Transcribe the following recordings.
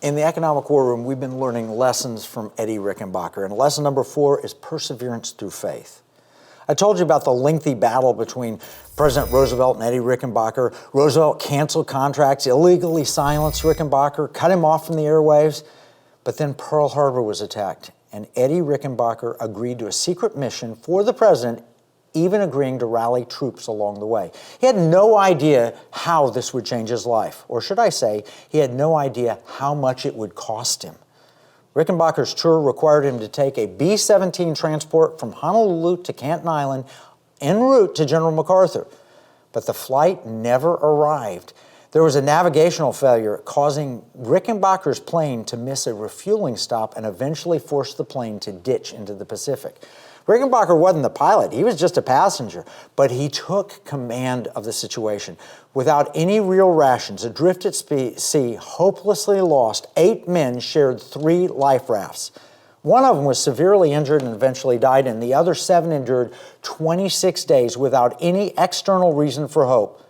In the Economic War Room, we've been learning lessons from Eddie Rickenbacker, and lesson number 4 is perseverance through faith. I told you about the lengthy battle between President Roosevelt and Eddie Rickenbacker. Roosevelt canceled contracts, illegally silenced Rickenbacker, cut him off from the airwaves, but then Pearl Harbor was attacked, and Eddie Rickenbacker agreed to a secret mission for the president, even agreeing to rally troops along the way. He had no idea how this would change his life, or should I say, he had no idea how much it would cost him. Rickenbacker's tour required him to take a B-17 transport from Honolulu to Canton Island en route to General MacArthur, but the flight never arrived. There was a navigational failure causing Rickenbacker's plane to miss a refueling stop and eventually forced the plane to ditch into the Pacific. Rickenbacker wasn't the pilot, he was just a passenger, but he took command of the situation. Without any real rations, adrift at sea, hopelessly lost, 8 men shared 3 life rafts. One of them was severely injured and eventually died, and the other 7 endured 26 days without any external reason for hope.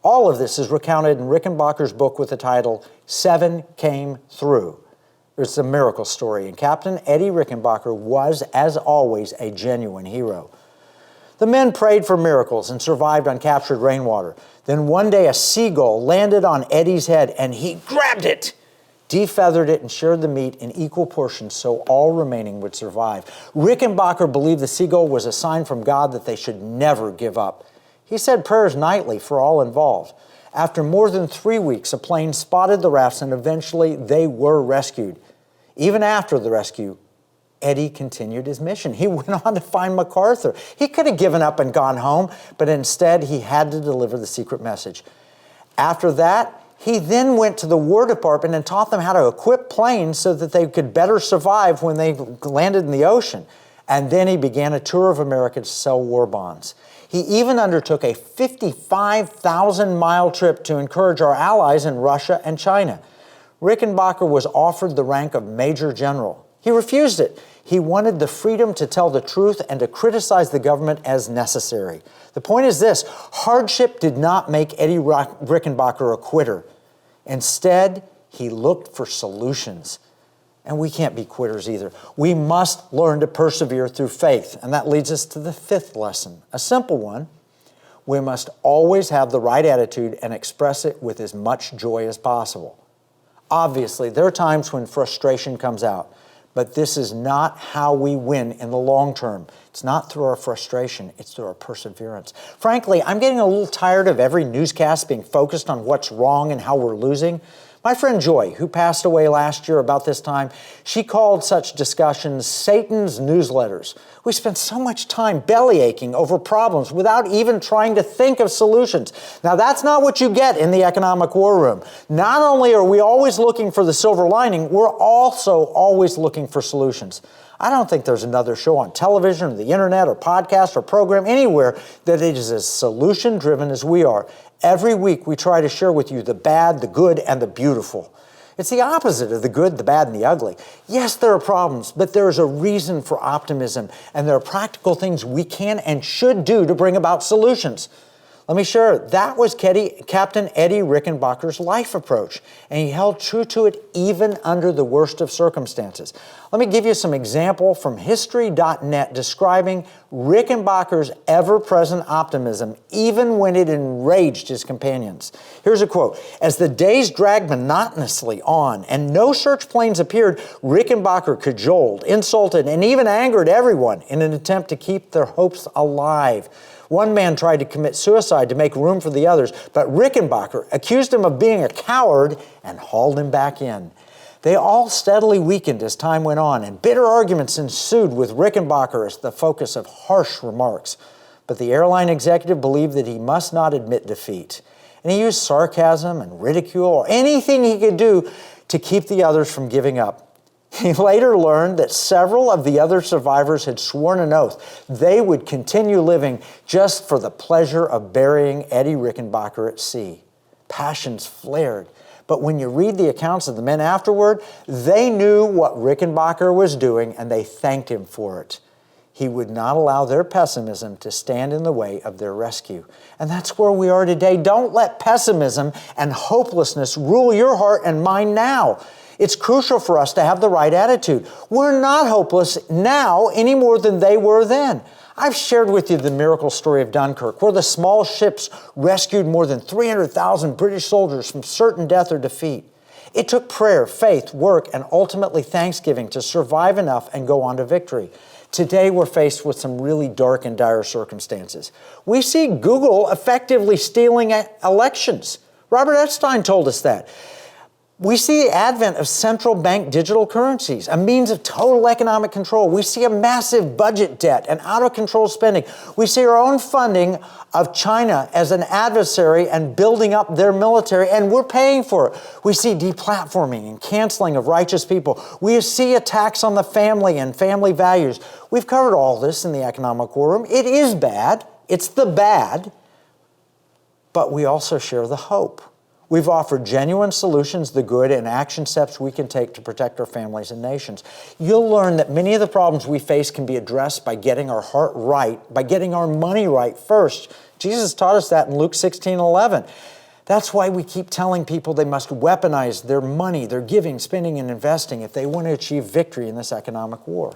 All of this is recounted in Rickenbacker's book with the title, 7 Came Through. It's a miracle story, and Captain Eddie Rickenbacker was, as always, a genuine hero. The men prayed for miracles and survived on captured rainwater. Then one day a seagull landed on Eddie's head, and he grabbed it, defeathered it, and shared the meat in equal portions so all remaining would survive. Rickenbacker believed the seagull was a sign from God that they should never give up. He said prayers nightly for all involved. After more than 3 weeks, a plane spotted the rafts, and eventually they were rescued. Even after the rescue, Eddie continued his mission. He went on to find MacArthur. He could have given up and gone home, but instead he had to deliver the secret message. After that, he then went to the War Department and taught them how to equip planes so that they could better survive when they landed in the ocean. And then he began a tour of America to sell war bonds. He even undertook a 55,000-mile trip to encourage our allies in Russia and China. Rickenbacker was offered the rank of Major General. He refused it. He wanted the freedom to tell the truth and to criticize the government as necessary. The point is this: hardship did not make Eddie Rickenbacker a quitter. Instead, he looked for solutions. And we can't be quitters either. We must learn to persevere through faith. And that leads us to the 5th lesson, a simple one. We must always have the right attitude and express it with as much joy as possible. Obviously, there are times when frustration comes out, but this is not how we win in the long term. It's not through our frustration, it's through our perseverance. Frankly, I'm getting a little tired of every newscast being focused on what's wrong and how we're losing. My friend Joy, who passed away last year about this time, she called such discussions Satan's newsletters. We spend so much time bellyaching over problems without even trying to think of solutions. Now, that's not what you get in the Economic War Room. Not only are we always looking for the silver lining, we're also always looking for solutions. I don't think there's another show on television or the internet or podcast or program anywhere that is as solution-driven as we are. Every week we try to share with you the bad, the good, and the beautiful. It's the opposite of the good, the bad, and the ugly. Yes, there are problems, but there is a reason for optimism, and there are practical things we can and should do to bring about solutions. Let me share, that was Captain Eddie Rickenbacker's life approach, and he held true to it even under the worst of circumstances. Let me give you some example from History.net describing Rickenbacker's ever-present optimism, even when it enraged his companions. Here's a quote: "As the days dragged monotonously on and no search planes appeared, Rickenbacker cajoled, insulted, and even angered everyone in an attempt to keep their hopes alive. One man tried to commit suicide to make room for the others, but Rickenbacker accused him of being a coward and hauled him back in. They all steadily weakened as time went on, and bitter arguments ensued with Rickenbacker as the focus of harsh remarks. But the airline executive believed that he must not admit defeat, and he used sarcasm and ridicule or anything he could do to keep the others from giving up. He later learned that several of the other survivors had sworn an oath they would continue living just for the pleasure of burying Eddie Rickenbacker at sea. Passions flared, but when you read the accounts of the men afterward, they knew what Rickenbacker was doing and they thanked him for it. He would not allow their pessimism to stand in the way of their rescue. And that's where we are today. Don't let pessimism and hopelessness rule your heart and mind now. It's crucial for us to have the right attitude. We're not hopeless now any more than they were then. I've shared with you the miracle story of Dunkirk, where the small ships rescued more than 300,000 British soldiers from certain death or defeat. It took prayer, faith, work, and ultimately thanksgiving to survive enough and go on to victory. Today, we're faced with some really dark and dire circumstances. We see Google effectively stealing elections. Robert Epstein told us that. We see the advent of central bank digital currencies, a means of total economic control. We see a massive budget debt and out-of-control spending. We see our own funding of China as an adversary and building up their military, and we're paying for it. We see deplatforming and canceling of righteous people. We see attacks on the family and family values. We've covered all this in the Economic War Room. It is bad. It's the bad. But we also share the hope. We've offered genuine solutions, the good, and action steps we can take to protect our families and nations. You'll learn that many of the problems we face can be addressed by getting our heart right, by getting our money right first. Jesus taught us that in Luke 16:11. That's why we keep telling people they must weaponize their money, their giving, spending, and investing if they want to achieve victory in this economic war.